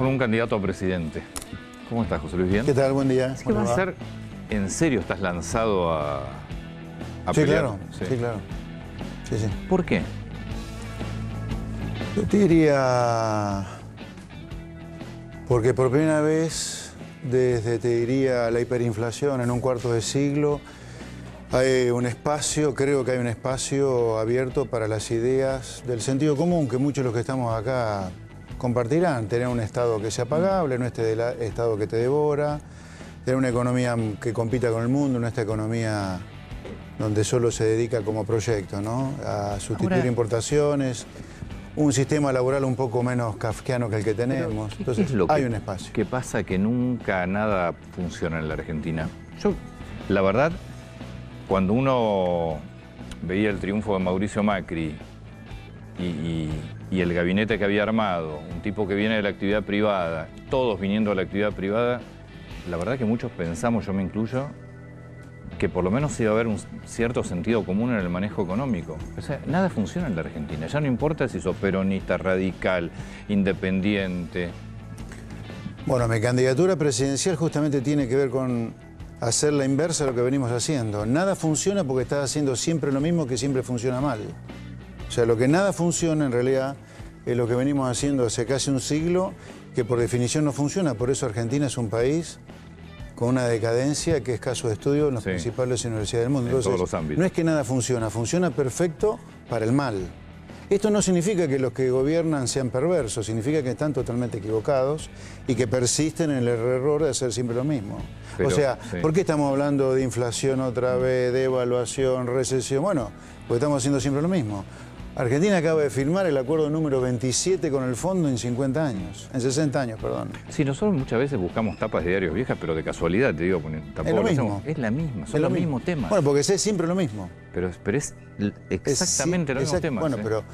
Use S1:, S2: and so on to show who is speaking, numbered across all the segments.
S1: un candidato a presidente. ¿Cómo estás, José Luis? ¿Bien?
S2: ¿Qué tal? Buen día.
S1: ¿Qué va a ser? ¿En serio estás lanzado a
S2: sí,
S1: pelear?
S2: claro. Sí, claro. Sí, sí.
S1: ¿Por qué?
S2: Yo te diría... Porque por primera vez, desde, te diría, la hiperinflación en un cuarto de siglo, hay un espacio, creo que hay un espacio abierto para las ideas del sentido común que muchos de los que estamos acá compartirán. Tener un Estado que sea pagable, no este Estado que te devora, tener una economía que compita con el mundo, no esta economía donde solo se dedica como proyecto, ¿no? A sustituir importaciones, un sistema laboral un poco menos kafkiano que el que tenemos. Entonces,
S1: ¿qué es lo
S2: hay un espacio.
S1: ¿Qué pasa? Que nunca nada funciona en la Argentina. Yo, la verdad, cuando uno veía el triunfo de Mauricio Macri y el gabinete que había armado, un tipo que viene de la actividad privada, todos viniendo de la actividad privada, la verdad que muchos pensamos, yo me incluyo, que por lo menos iba a haber un cierto sentido común en el manejo económico. O sea, nada funciona en la Argentina. Ya no importa si sos peronista, radical, independiente.
S2: Bueno, mi candidatura presidencial justamente tiene que ver con hacer la inversa de lo que venimos haciendo. Nada funciona porque estás haciendo siempre lo mismo que siempre funciona mal. O sea, lo que nada funciona en realidad es lo que venimos haciendo hace casi un siglo, que por definición no funciona. Por eso Argentina es un país con una decadencia que es caso de estudio en las principales universidades del mundo. Entonces,
S1: en todos los ámbitos.
S2: No es que nada funciona, funciona perfecto para el mal. Esto no significa que los que gobiernan sean perversos, significa que están totalmente equivocados y que persisten en el error de hacer siempre lo mismo.
S1: Pero,
S2: o sea, ¿por qué estamos hablando de inflación otra vez, de devaluación, recesión? Bueno, porque estamos haciendo siempre lo mismo. Argentina acaba de firmar el acuerdo número 27 con el fondo en 50 años, en 60 años, perdón.
S1: Sí, nosotros muchas veces buscamos tapas de diarios viejas, pero de casualidad, te digo, tampoco
S2: es lo mismo.
S1: hacemos. Es la misma, son los mismos temas.
S2: Bueno, porque es siempre lo mismo.
S1: Pero es exactamente los mismos temas.
S2: Bueno, pero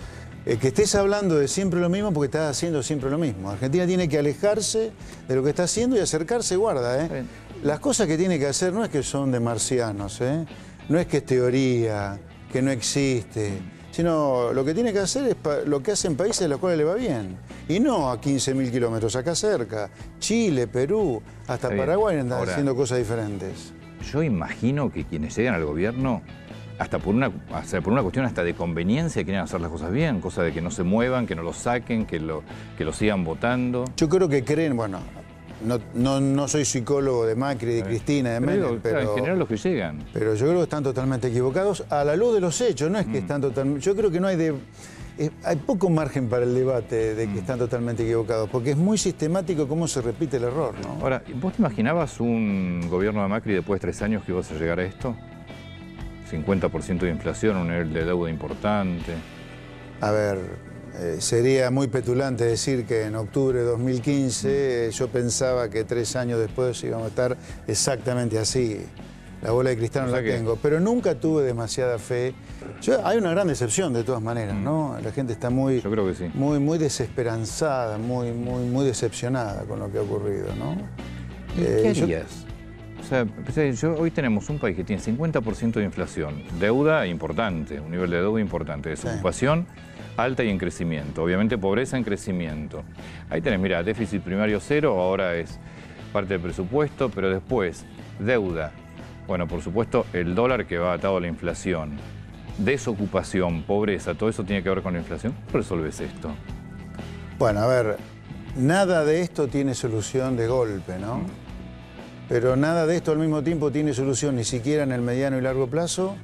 S2: que estés hablando de siempre lo mismo porque estás haciendo siempre lo mismo. Argentina tiene que alejarse de lo que está haciendo y acercarse, guarda, ¿eh? Las cosas que tiene que hacer no es que son de marcianos, ¿eh? No es que es teoría, que no existe, sino lo que tiene que hacer es lo que hacen países a los cuales le va bien. Y no a 15.000 kilómetros, acá cerca. Chile, Perú, hasta Paraguay andan haciendo cosas diferentes.
S1: Yo imagino que quienes llegan al gobierno, hasta por una cuestión hasta de conveniencia, quieren hacer las cosas bien, cosa de que no se muevan, que no lo saquen, que lo sigan votando.
S2: Yo creo que creen, bueno, no soy psicólogo de Macri, de Cristina, de Menem, pero
S1: en general los que llegan.
S2: Pero yo creo que están totalmente equivocados a la luz de los hechos, no es que están totalmente... Yo creo que no hay hay poco margen para el debate de que están totalmente equivocados, porque es muy sistemático cómo se repite el error, ¿no?
S1: Ahora, ¿vos te imaginabas un gobierno de Macri después de 3 años que ibas a llegar a esto? 50% de inflación, un nivel de deuda importante.
S2: A ver, sería muy petulante decir que en octubre de 2015 yo pensaba que 3 años después íbamos a estar exactamente así. La bola de cristal no la tengo, pero nunca tuve demasiada fe. Hay una gran decepción de todas maneras, ¿no? La gente está muy,
S1: yo creo que sí,
S2: muy desesperanzada, muy decepcionada con lo que ha ocurrido, ¿no?
S1: ¿Qué harías? O sea, hoy tenemos un país que tiene 50% de inflación, deuda importante, un nivel de deuda importante, desocupación alta y en crecimiento, obviamente pobreza en crecimiento. Ahí tenés, mira, déficit primario cero, ahora es parte del presupuesto, pero después deuda. Bueno, por supuesto, el dólar que va atado a la inflación, desocupación, pobreza, todo eso tiene que ver con la inflación. ¿Cómo resolves esto?
S2: Bueno, a ver, nada de esto tiene solución de golpe, ¿no? Pero nada de esto al mismo tiempo tiene solución, ni siquiera en el mediano y largo plazo,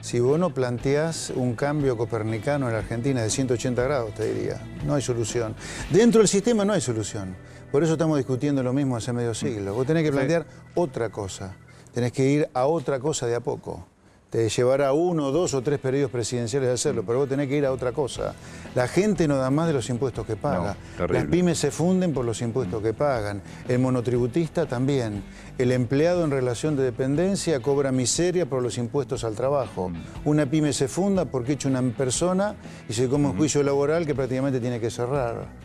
S2: si vos no planteás un cambio copernicano en la Argentina de 180 grados, te diría. No hay solución. Dentro del sistema no hay solución. Por eso estamos discutiendo lo mismo hace medio siglo. Vos tenés que plantear otra cosa. Tenés que ir a otra cosa de a poco. Te llevará 1, 2 o 3 periodos presidenciales de hacerlo, pero vos tenés que ir a otra cosa. La gente no da más de los impuestos que paga.
S1: No,
S2: las pymes se funden por los impuestos que pagan. El monotributista también. El empleado en relación de dependencia cobra miseria por los impuestos al trabajo. Una pyme se funda porque echa una persona y se come un juicio laboral que prácticamente tiene que cerrar.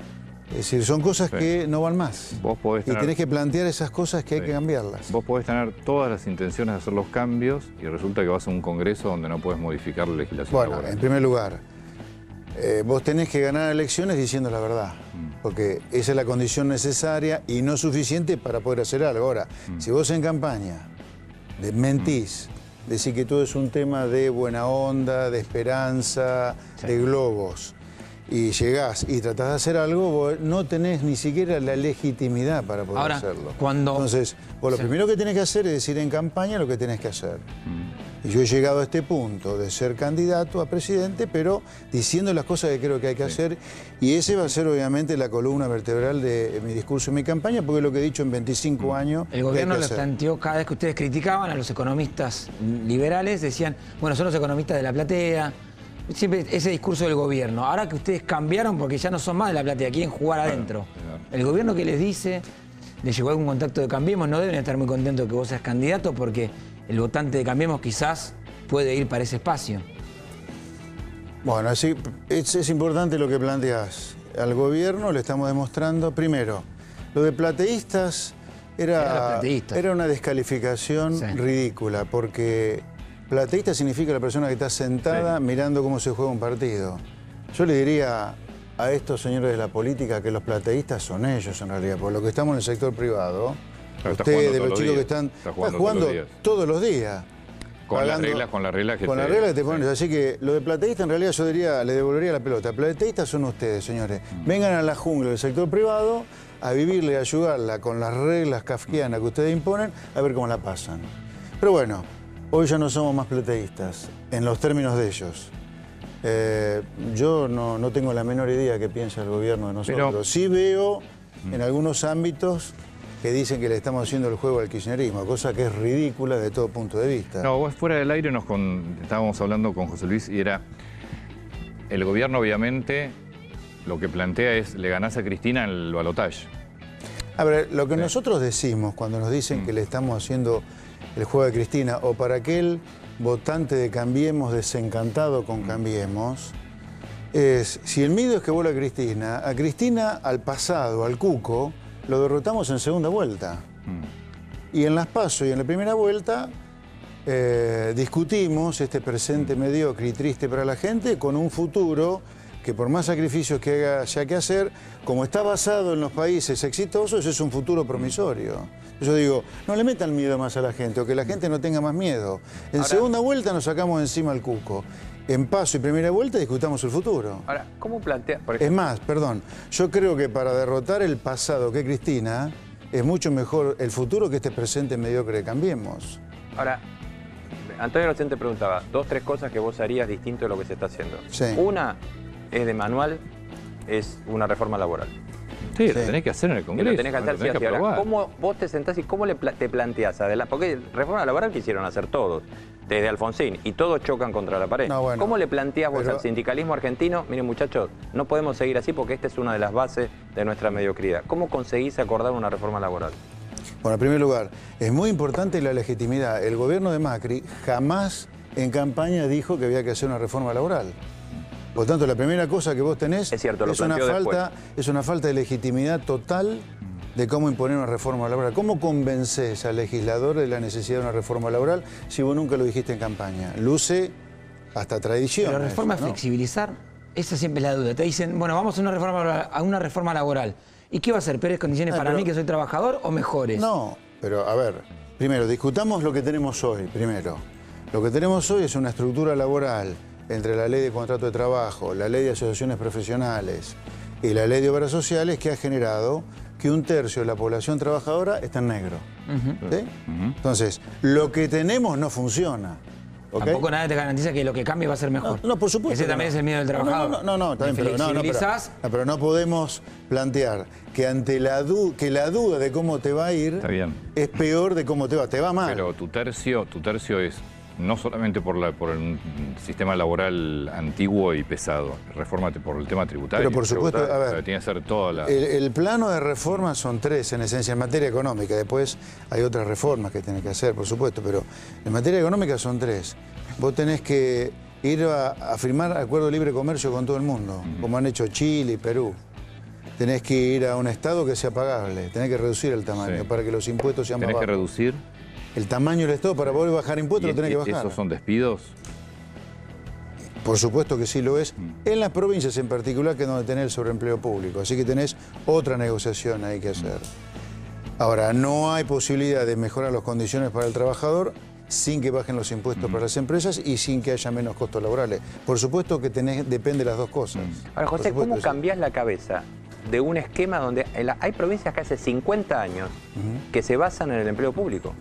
S2: Es decir, son cosas que no van más.
S1: Vos podés tener,
S2: y tenés que plantear esas cosas que hay que cambiarlas.
S1: Vos podés tener todas las intenciones de hacer los cambios y resulta que vas a un congreso donde no podés modificar la legislación laboral.
S2: En primer lugar, vos tenés que ganar elecciones diciendo la verdad, porque esa es la condición necesaria y no suficiente para poder hacer algo. Ahora, si vos en campaña mentís, decís que todo es un tema de buena onda, de esperanza, de globos, y llegás y tratás de hacer algo, vos no tenés ni siquiera la legitimidad para poder hacerlo. Entonces, vos lo primero que tenés que hacer es decir en campaña lo que tenés que hacer. Y yo he llegado a este punto de ser candidato a presidente, pero diciendo las cosas que creo que hay que hacer, y ese va a ser obviamente la columna vertebral de mi discurso y mi campaña, porque es lo que he dicho en 25 años.
S3: El gobierno les planteó, cada vez que ustedes criticaban a los economistas liberales, decían, bueno, son los economistas de la platea. Siempre ese discurso del gobierno. Ahora que ustedes cambiaron porque ya no son más de la platea, quieren jugar adentro. El gobierno, ¿qué les dice? ¿Les llegó algún contacto de Cambiemos? No deben estar muy contentos que vos seas candidato porque el votante de Cambiemos quizás puede ir para ese espacio.
S2: Bueno, así es importante lo que planteás. Al gobierno le estamos demostrando, primero, lo de plateístas era una descalificación ridícula, porque plateísta significa la persona que está sentada mirando cómo se juega un partido. Yo le diría a estos señores de la política que los plateístas son ellos en realidad, por lo que estamos en el sector privado. Ustedes, de los chicos que están jugando todos los días.
S1: Con las reglas que
S2: te pones. Así que lo de plateísta en realidad yo diría, le devolvería la pelota. Plateístas son ustedes, señores. Vengan a la jungla del sector privado a vivirle, a ayudarla con las reglas kafkianas que ustedes imponen, a ver cómo la pasan. Pero bueno, hoy ya no somos más plateístas, en los términos de ellos. Yo no tengo la menor idea qué piensa el gobierno de nosotros. Pero sí veo en algunos ámbitos que dicen que le estamos haciendo el juego al kirchnerismo, cosa que es ridícula de todo punto de vista.
S1: No, vos fuera del aire estábamos hablando con José Luis y era, el gobierno obviamente lo que plantea es, le ganás a Cristina en el balotaje.
S2: A ver, lo que nosotros decimos cuando nos dicen que le estamos haciendo el juego a Cristina, o para aquel votante de Cambiemos desencantado con Cambiemos, es, si el miedo es que vuelva a Cristina al pasado, al cuco, lo derrotamos en segunda vuelta. Y en las PASO y en la primera vuelta discutimos este presente mediocre y triste para la gente con un futuro que por más sacrificios que haya que hacer, como está basado en los países exitosos, es un futuro promisorio. Yo digo, no le metan miedo más a la gente o que la gente no tenga más miedo. En segunda vuelta nos sacamos encima el cuco. En PASO y primera vuelta discutamos el futuro.
S4: Ahora, ¿cómo plantea? Por ejemplo,
S2: es más, perdón, yo creo que para derrotar el pasado que es Cristina, es mucho mejor el futuro que este presente mediocre de Cambiemos.
S4: Ahora, Antonio recién te preguntaba, 2, 3 cosas que vos harías distinto de lo que se está haciendo.
S2: Sí.
S4: Una es de manual, es una reforma laboral.
S1: Sí, lo tenés que hacer en el Congreso.
S4: Lo tenés que hacer, sí, así. Ahora, ¿cómo vos te sentás y cómo te planteás adelante? Porque reforma laboral quisieron hacer todos, desde Alfonsín, y todos chocan contra la pared. No, bueno, ¿cómo le planteás vos al sindicalismo argentino? Miren, muchachos, no podemos seguir así porque esta es una de las bases de nuestra mediocridad. ¿Cómo conseguís acordar una reforma laboral?
S2: Bueno, en primer lugar, es muy importante la legitimidad. El gobierno de Macri jamás en campaña dijo que había que hacer una reforma laboral. Por tanto, la primera cosa que vos tenés es una falta de legitimidad total de cómo imponer una reforma laboral. ¿Cómo convences al legislador de la necesidad de una reforma laboral si vos nunca lo dijiste en campaña? Luce hasta tradición.
S3: Pero la reforma es flexibilizar, esa siempre es la duda. Te dicen, bueno, vamos a una reforma laboral. ¿Y qué va a ser? ¿Peores condiciones para mí que soy trabajador o mejores?
S2: No, pero a ver, primero, discutamos lo que tenemos hoy, primero. Lo que tenemos hoy es una estructura laboral entre la ley de contrato de trabajo, la ley de asociaciones profesionales y la ley de obras sociales que ha generado que 1/3 de la población trabajadora está en negro. ¿Sí? Entonces, lo que tenemos no funciona. ¿Okay?
S3: Tampoco nada te garantiza que lo que cambie va a ser mejor.
S2: No, por supuesto.
S3: Ese también es el miedo del trabajador.
S2: No, también, pero no podemos plantear que ante la duda de cómo te va a ir es peor de cómo te va mal.
S1: Pero tu tercio es no solamente por el sistema laboral antiguo y pesado, refórmate por el tema tributario.
S2: Pero por supuesto, a ver,
S1: tiene que ser toda la...
S2: El plano de reforma son 3 en esencia, en materia económica. Después hay otras reformas que tenés que hacer, por supuesto, pero en materia económica son 3. Vos tenés que ir a firmar acuerdo de libre comercio con todo el mundo, como han hecho Chile y Perú. Tenés que ir a un estado que sea pagable, tenés que reducir el tamaño para que los impuestos sean más bajos.
S1: ¿Tenés que reducir?
S2: El tamaño del Estado para poder bajar impuestos lo tenés que bajar.
S1: ¿Esos son despidos?
S2: Por supuesto que sí lo es. En las provincias en particular, que es donde tenés el sobreempleo público. Así que tenés otra negociación ahí que hacer. Ahora, no hay posibilidad de mejorar las condiciones para el trabajador sin que bajen los impuestos para las empresas y sin que haya menos costos laborales. Por supuesto que depende de las dos cosas.
S4: Ahora, José, ¿cómo cambiás la cabeza de un esquema donde hay provincias que hace 50 años que se basan en el empleo público?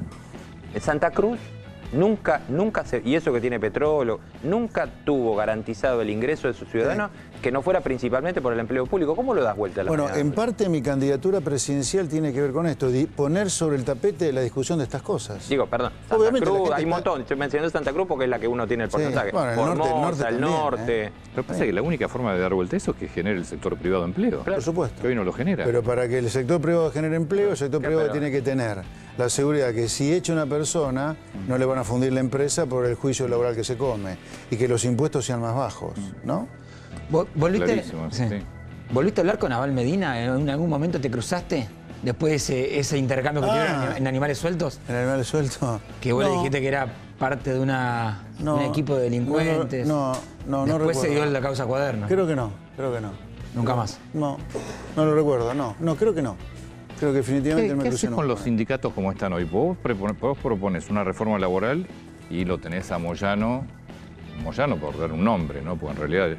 S4: En Santa Cruz nunca y eso que tiene petróleo, nunca tuvo garantizado el ingreso de sus ciudadanos que no fuera principalmente por el empleo público. ¿Cómo lo das vuelta a la moneda?
S2: En parte mi candidatura presidencial tiene que ver con esto, de poner sobre el tapete la discusión de estas cosas.
S4: Digo, perdón, Santa Cruz, hay un montón. Estoy mencionando Santa Cruz porque es la que uno tiene el porcentaje.
S2: Bueno,
S4: el norte.
S1: Pero pasa que la única forma de dar vuelta a eso es que genere el sector privado empleo.
S2: Claro. Por supuesto.
S1: Que hoy no lo genera.
S2: Pero para que el sector privado genere empleo, el sector privado tiene que tener la seguridad que si echa una persona, no le van a fundir la empresa por el juicio laboral que se come y que los impuestos sean más bajos, ¿no?
S3: ¿Volviste a hablar con Abel Medina? ¿En algún momento te cruzaste? Después de ese intercambio que tuvieron en Animales Sueltos.
S2: ¿En Animales Sueltos?
S3: Que vos le dijiste que era parte de un equipo de delincuentes.
S2: No
S3: Después
S2: recuerdo.
S3: se dio la causa Cuaderno.
S2: Creo que no.
S3: ¿Nunca más?
S2: No lo recuerdo, no, creo que no. Creo que definitivamente me
S1: ¿Qué
S2: crucé
S1: haces con los sindicatos como están hoy? Vos propones una reforma laboral y lo tenés a Moyano por dar un nombre, ¿no? Porque en realidad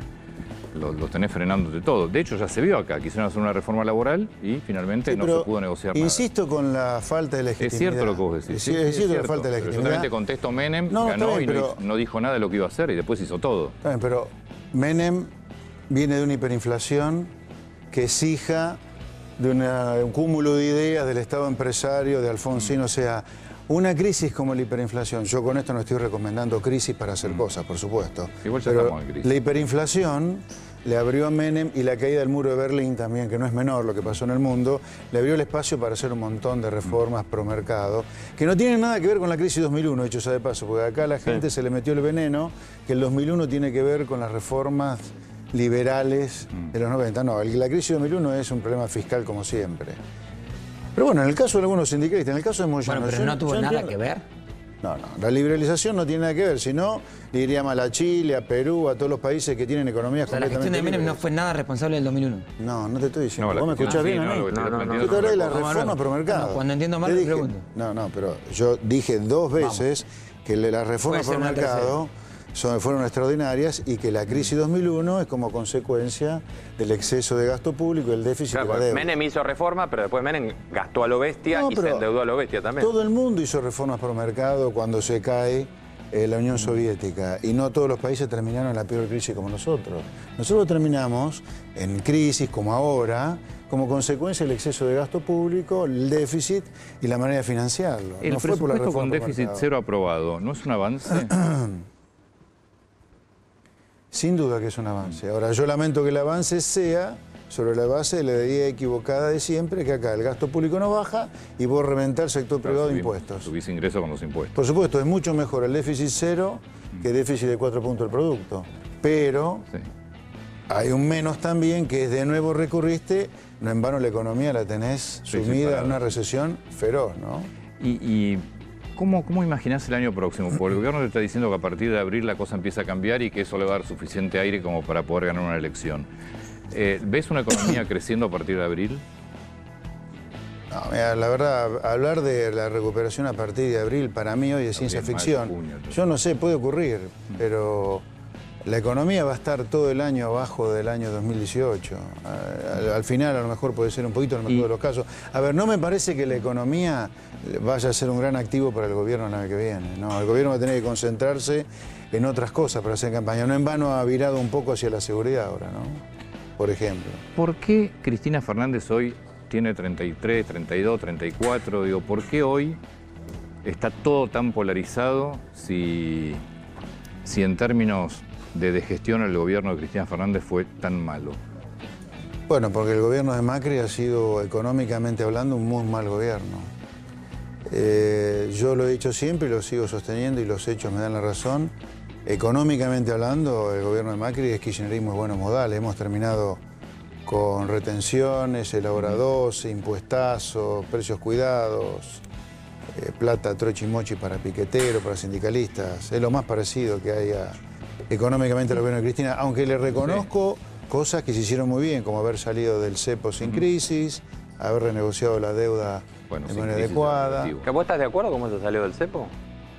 S1: lo tenés frenándote todo. De hecho, ya se vio acá, quisieron hacer una reforma laboral y finalmente no se pudo negociar nada.
S2: Insisto con la falta de legitimidad.
S1: Es cierto lo que vos decís.
S2: Es cierto la falta de legitimidad.
S1: Yo también te contesto, Menem ganó y no dijo nada de lo que iba a hacer y después hizo todo.
S2: Está bien, pero Menem viene de una hiperinflación que es hija de un cúmulo de ideas del Estado empresario, de Alfonsín, o sea, una crisis como la hiperinflación. Yo con esto no estoy recomendando crisis para hacer cosas, por supuesto.
S1: Igual ya estamos en crisis.
S2: La hiperinflación le abrió a Menem y la caída del muro de Berlín también, que no es menor lo que pasó en el mundo, le abrió el espacio para hacer un montón de reformas pro mercado, que no tienen nada que ver con la crisis 2001, dicho sea de paso, porque acá a la gente se le metió el veneno, que el 2001 tiene que ver con las reformas liberales de los 90. No, la crisis de 2001 es un problema fiscal como siempre. Pero bueno, en el caso de algunos sindicalistas, en el caso de Moyano...
S3: Bueno, pero no tuvo nada que ver.
S2: No, la liberalización no tiene nada que ver, si no, le iría mal a Chile, a Perú, a todos los países que tienen economías completamente
S3: la gestión de Menem no fue nada responsable del 2001.
S2: No te estoy diciendo. ¿Vos me escuchás bien a mí? Yo te hablé de la reforma pro mercado.
S3: Cuando entiendo mal, te pregunto.
S2: No, pero yo dije 2 veces que la reforma pro mercado fueron extraordinarias y que la crisis 2001 es como consecuencia del exceso de gasto público y el déficit de la deuda.
S4: Menem hizo reforma, pero después Menem gastó a lo bestia y se endeudó a lo bestia también.
S2: Todo el mundo hizo reformas pro mercado cuando se cae la Unión Soviética y no todos los países terminaron en la peor crisis como nosotros. Nosotros terminamos en crisis como ahora, como consecuencia del exceso de gasto público, el déficit y la manera de financiarlo.
S1: El presupuesto con déficit cero aprobado, ¿no es un avance?
S2: Sin duda que es un avance. Ahora, yo lamento que el avance sea sobre la base de la idea equivocada de siempre, que acá el gasto público no baja y vos reventás el sector privado de impuestos.
S1: Subís ingresos con los impuestos.
S2: Por supuesto, es mucho mejor el déficit cero que el déficit de 4 puntos del producto. Pero hay un menos también, que es de nuevo recurriste, no en vano la economía la tenés sumida en una recesión feroz, ¿no?
S1: ¿Cómo imaginás el año próximo? Porque el gobierno te está diciendo que a partir de abril la cosa empieza a cambiar y que eso le va a dar suficiente aire como para poder ganar una elección. ¿Ves una economía creciendo a partir de abril?
S2: No, mira, la verdad, hablar de la recuperación a partir de abril para mí hoy es ciencia ficción. Yo no sé, puede ocurrir, pero la economía va a estar todo el año abajo del año 2018. Al final a lo mejor puede ser un poquito en el mejor de los casos. A ver, no me parece que la economía vaya a ser un gran activo para el gobierno el año que viene. No, el gobierno va a tener que concentrarse en otras cosas para hacer campaña. No en vano ha virado un poco hacia la seguridad ahora, ¿no? Por ejemplo.
S1: ¿Por qué Cristina Fernández hoy tiene 33, 32, 34? Digo, ¿por qué hoy está todo tan polarizado si en términos de gestión el gobierno de Cristina Fernández fue tan malo?
S2: Bueno, porque el gobierno de Macri ha sido, económicamente hablando, un muy mal gobierno. Yo lo he dicho siempre y lo sigo sosteniendo y los hechos me dan la razón. Económicamente hablando, el gobierno de Macri es kirchnerismo y buenos modales. Hemos terminado con retenciones, elaborados, impuestazos, precios cuidados, plata trochi mochi para piqueteros, para sindicalistas. Es lo más parecido que hay económicamente al gobierno de Cristina, aunque le reconozco cosas que se hicieron muy bien, como haber salido del cepo sin crisis, haber renegociado la deuda de manera adecuada.
S4: ¿Vos estás de acuerdo cómo se salió del cepo?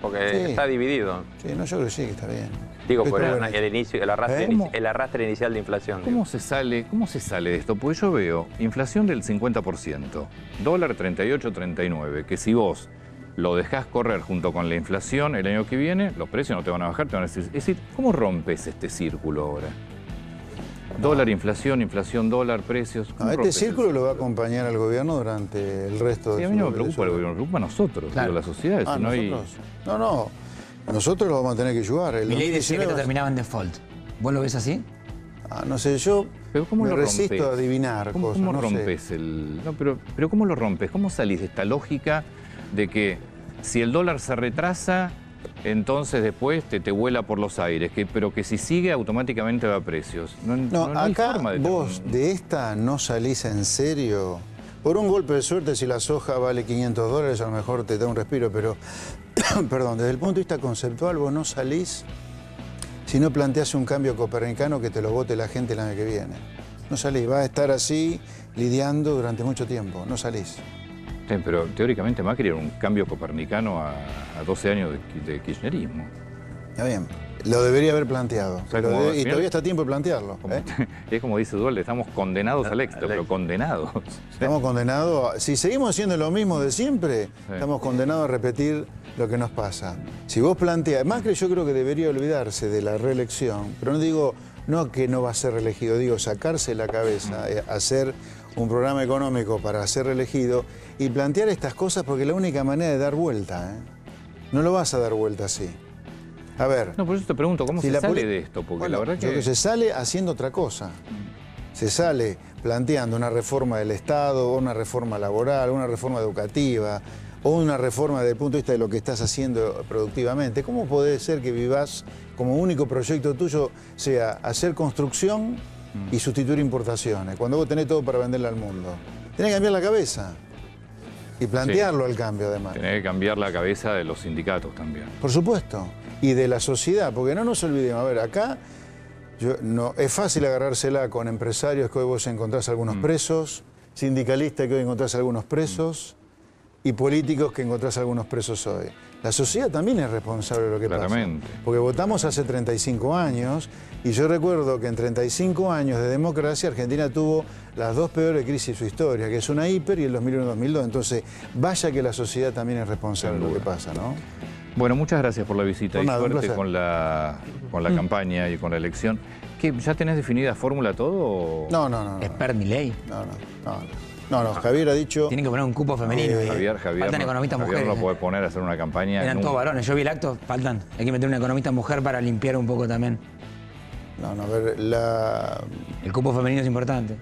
S4: Porque está dividido.
S2: Sí, no, yo creo que sí, que está bien.
S4: Digo, por el arrastre inicial de inflación.
S1: ¿Cómo se sale de esto? Porque yo veo inflación del 50%, dólar 38, 39, que si vos lo dejás correr junto con la inflación el año que viene, los precios no te van a bajar, te van a decir... Es decir, ¿cómo rompes este círculo ahora? Dólar, inflación, inflación, dólar, precios.
S2: Este círculo lo va a acompañar al gobierno durante el resto de
S1: a mí no me preocupa el gobierno, me preocupa a nosotros, digo, la sociedad. Si no hay...
S2: No, nosotros lo vamos a tener que ayudar.
S3: Mi ley decía que esto terminaba en default. ¿Vos lo ves así?
S2: No sé, yo me resisto a adivinar cosas.
S1: ¿Cómo rompes el...? No, pero ¿cómo lo rompes? ¿Cómo salís de esta lógica de que si el dólar se retrasa, entonces después te vuela por los aires, pero que si sigue automáticamente va a precios?
S2: No hay acá forma de vos de esta no salís en serio. Por un golpe de suerte, si la soja vale $500, a lo mejor te da un respiro, pero, perdón, desde el punto de vista conceptual, vos no salís si no planteás un cambio copernicano que te lo vote la gente el año que viene. No salís, vas a estar así lidiando durante mucho tiempo, no salís.
S1: Sí, pero teóricamente Macri era un cambio copernicano a 12 años de kirchnerismo.
S2: Está bien, lo debería haber planteado, y todavía está a tiempo de plantearlo.
S1: Es como dice Dualde, estamos condenados al éxito, pero condenados.
S2: Estamos condenados, si seguimos haciendo lo mismo de siempre, estamos condenados a repetir lo que nos pasa. Si vos planteás, Macri yo creo que debería olvidarse de la reelección, pero no digo que no va a ser reelegido, digo sacarse la cabeza, hacer un programa económico para ser reelegido y plantear estas cosas porque es la única manera de dar vuelta. No lo vas a dar vuelta así. A ver.
S1: No, por eso te pregunto, ¿cómo se sale de esto? Porque la verdad
S2: que se sale haciendo otra cosa. Se sale planteando una reforma del Estado, o una reforma laboral, una reforma educativa, o una reforma desde el punto de vista de lo que estás haciendo productivamente. ¿Cómo puede ser que vivás como único proyecto tuyo sea hacer construcción y sustituir importaciones, cuando vos tenés todo para venderle al mundo? Tenés que cambiar la cabeza y plantearlo al cambio, además.
S1: Tenés que cambiar la cabeza de los sindicatos también.
S2: Por supuesto, y de la sociedad, porque no nos olvidemos, a ver, acá es fácil agarrársela con empresarios que hoy vos encontrás algunos presos, sindicalistas que hoy encontrás algunos presos, y políticos que encontrás algunos presos hoy. La sociedad también es responsable de lo que pasa. Porque votamos hace 35 años y yo recuerdo que en 35 años de democracia Argentina tuvo las dos peores crisis de su historia, que es una hiper y el 2001-2002. Entonces, vaya que la sociedad también es responsable de lo que pasa, ¿no?
S1: Bueno, muchas gracias por la visita y suerte con la campaña y con la elección. ¿Qué, ¿Ya tenés definida fórmula todo?
S2: No.
S3: ¿Expert Milei?
S2: No, Javier ha dicho...
S3: Tienen que poner un cupo femenino.
S1: Javier
S3: faltan economistas mujeres.
S1: No puede poner a hacer una campaña...
S3: Eran todos varones. Yo vi el acto, faltan. Hay que meter una economista mujer para limpiar un poco también.
S2: A ver,
S3: el cupo femenino es importante.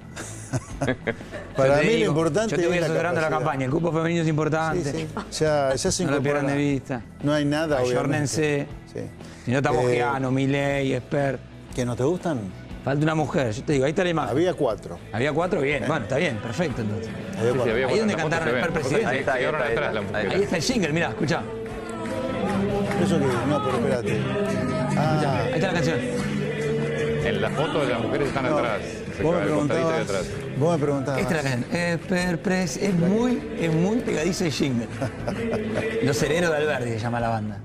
S2: Para mí lo importante
S3: yo te voy asesorando la campaña. El cupo femenino es importante.
S2: Sí. Ya se
S3: no lo pierdan de vista.
S2: No hay nada,
S3: Ayórnense. Si no está Mogiano, Milei, Expert.
S2: ¿Que no te gustan?
S3: Falta una mujer, yo te digo, ahí está la imagen.
S2: Había 4.
S3: ¿Había 4? Bien, bueno, está bien, perfecto entonces.
S2: Ahí
S3: es donde cantaron el Expert Presidente. Ahí está el jingle, mirá, escuchá.
S2: Eso que, no, pero espérate.
S3: Ahí está la canción.
S1: En la foto de las mujeres están atrás.
S2: Vos me preguntabas.
S3: Esta es la canción. Expert Presidente. Es muy pegadizo el jingle. Los Herederos de Alberdi se llama la banda.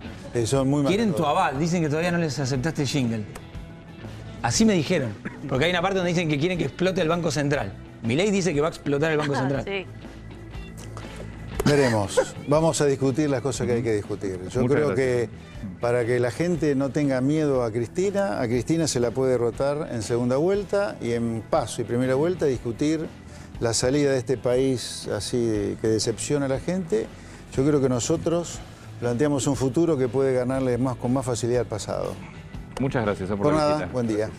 S2: Son muy
S3: Quieren tu aval, dicen que todavía no les aceptaste el jingle. Así me dijeron, porque hay una parte donde dicen que quieren que explote el Banco Central. Milei dice que va a explotar el Banco Central.
S5: Sí.
S2: Veremos, vamos a discutir las cosas que hay que discutir. Yo creo que para que la gente no tenga miedo a Cristina se la puede derrotar en segunda vuelta y en paso y primera vuelta discutir la salida de este país así que decepciona a la gente. Yo creo que nosotros planteamos un futuro que puede ganarle con más facilidad al pasado.
S1: Muchas gracias por la visita.
S2: Buen día.